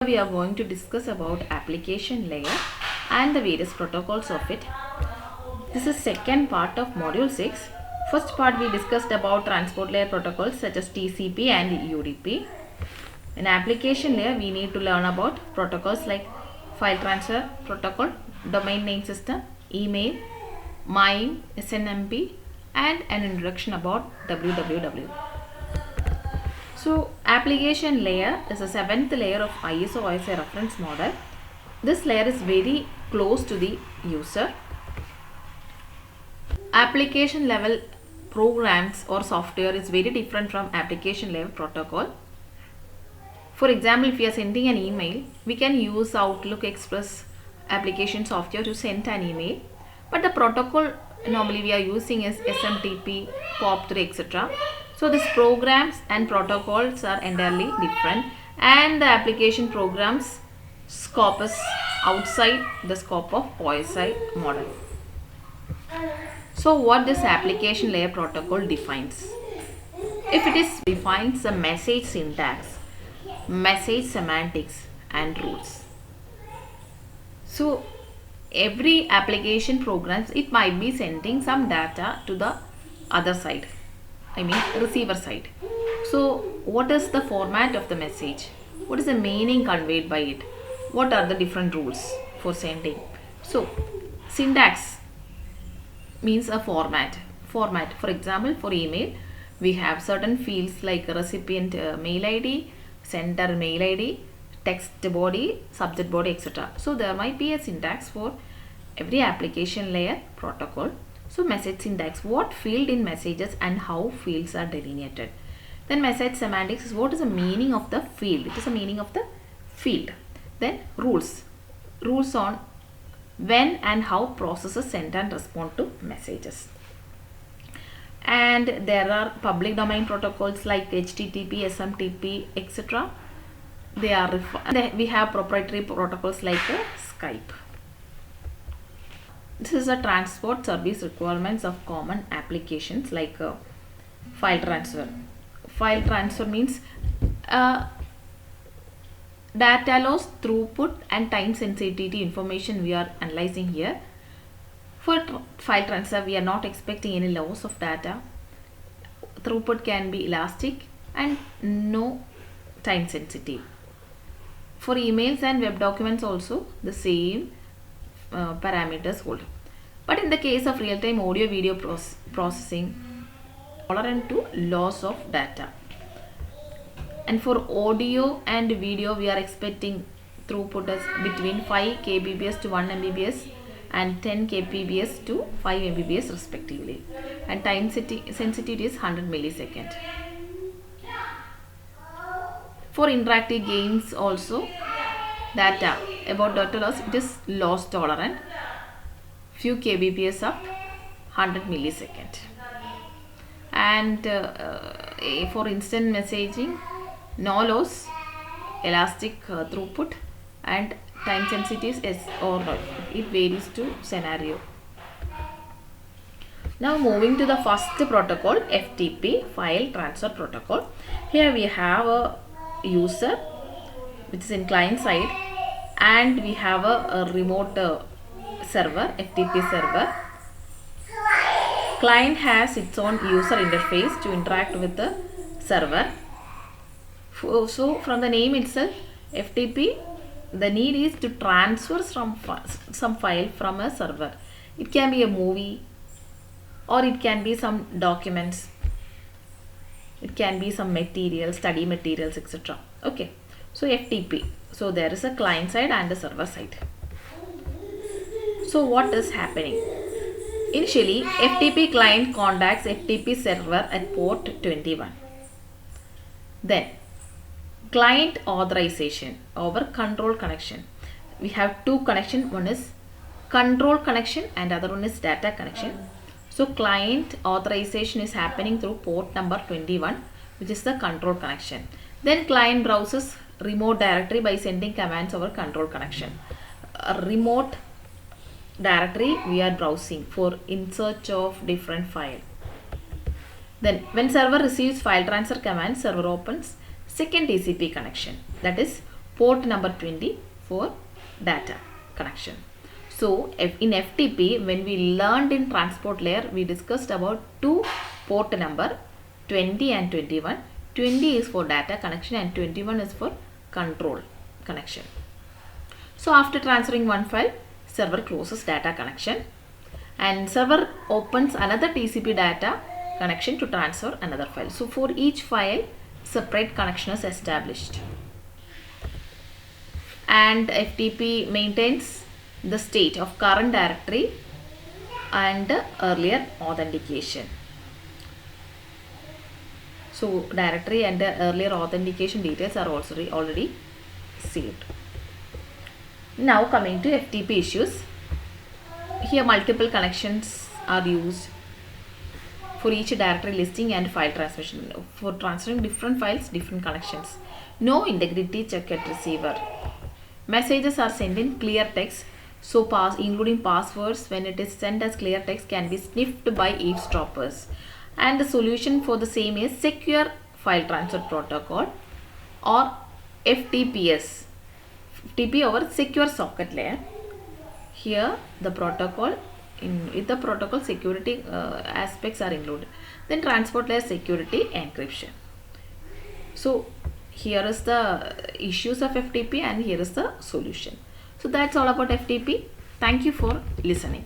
We are going to discuss about application layer and the various protocols of it. This is second part of module 6. First part we discussed about transport layer protocols such as TCP and UDP. In application layer we need to learn about protocols like file transfer protocol, domain name system, email, MIME, SNMP and an introduction about WWW. So application layer is the seventh layer of ISO OSI reference model. This layer is very close to the user. Application level programs or software is very different from application level protocol. For example, if we are sending an email, we can use Outlook Express application software to send an email. But the protocol normally we are using is SMTP, POP3, etc. So these programs and protocols are entirely different, and the application programs scope is outside the scope of OSI model. So what this application layer protocol defines? If it is defines the message syntax, message semantics and rules. So every application programs, it might be sending some data to the other side, I mean receiver side. So what is the format of the message? What is the meaning conveyed by it? What are the different rules for sending? So syntax means a format. For example, for email we have certain fields like recipient mail ID, sender mail ID, text body, subject body, etc. So there might be a syntax for every application layer protocol. So message syntax, what field in messages and how fields are delineated. Then message semantics is what is the meaning of the field. It is the meaning of the field. Then rules on when and how processes send and respond to messages. And there are public domain protocols like HTTP, SMTP, etc. We have proprietary protocols like Skype. This is a transport service requirements of common applications like file transfer. File transfer means data loss, throughput and time sensitivity information we are analyzing here. For file transfer we are not expecting any loss of data. Throughput can be elastic and no time sensitive. For emails and web documents also the same parameters hold. But in the case of real-time audio video processing, tolerant to loss of data. And for audio and video we are expecting throughput as between 5 kbps to 1 mbps and 10 kbps to 5 mbps respectively, and time sensitivity is 100 millisecond. For interactive games also data about data loss, it is loss tolerant, few kbps up, 100 millisecond. And for instant messaging, no loss, elastic throughput and time sensitive is or it varies to scenario. Now moving to the first protocol, FTP, file transfer protocol. Here we have a user which is in client side, and we have a remote server, FTP server. Client has its own user interface to interact with the server. So from the name itself, FTP, the need is to transfer some file from a server. It can be a movie or it can be some documents. It can be some materials, study materials, etc. Okay. So FTP. So there is a client side and a server side. So what is happening? Initially, FTP client contacts FTP server at port 21. Then client authorization over control connection. We have two connections. One is control connection and other one is data connection. So client authorization is happening through port number 21, which is the control connection. Then client browses remote directory by sending commands over control connection. A remote directory we are browsing for in search of different file. Then when server receives file transfer command, server opens second TCP connection, that is port number 20 for data connection. So in FTP, when we learned in transport layer, we discussed about two port number 20 and 21. 20 is for data connection and 21 is for control connection. So after transferring one file, server closes data connection and server opens another TCP data connection to transfer another file. So for each file, separate connection is established. And FTP maintains the state of current directory and earlier authentication. So directory and earlier authentication details are also already saved. Now coming to FTP issues. Here multiple connections are used for each directory listing and file transmission. For transferring different files, different connections. No integrity check at receiver. Messages are sent in clear text. So including passwords when it is sent as clear text can be sniffed by eavesdroppers. And the solution for the same is Secure File Transfer Protocol or FTPS. FTP over Secure Socket Layer. Here the protocol, with the protocol security aspects are included. Then transport layer security encryption. So here is the issues of FTP and here is the solution. So that's all about FTP. Thank you for listening.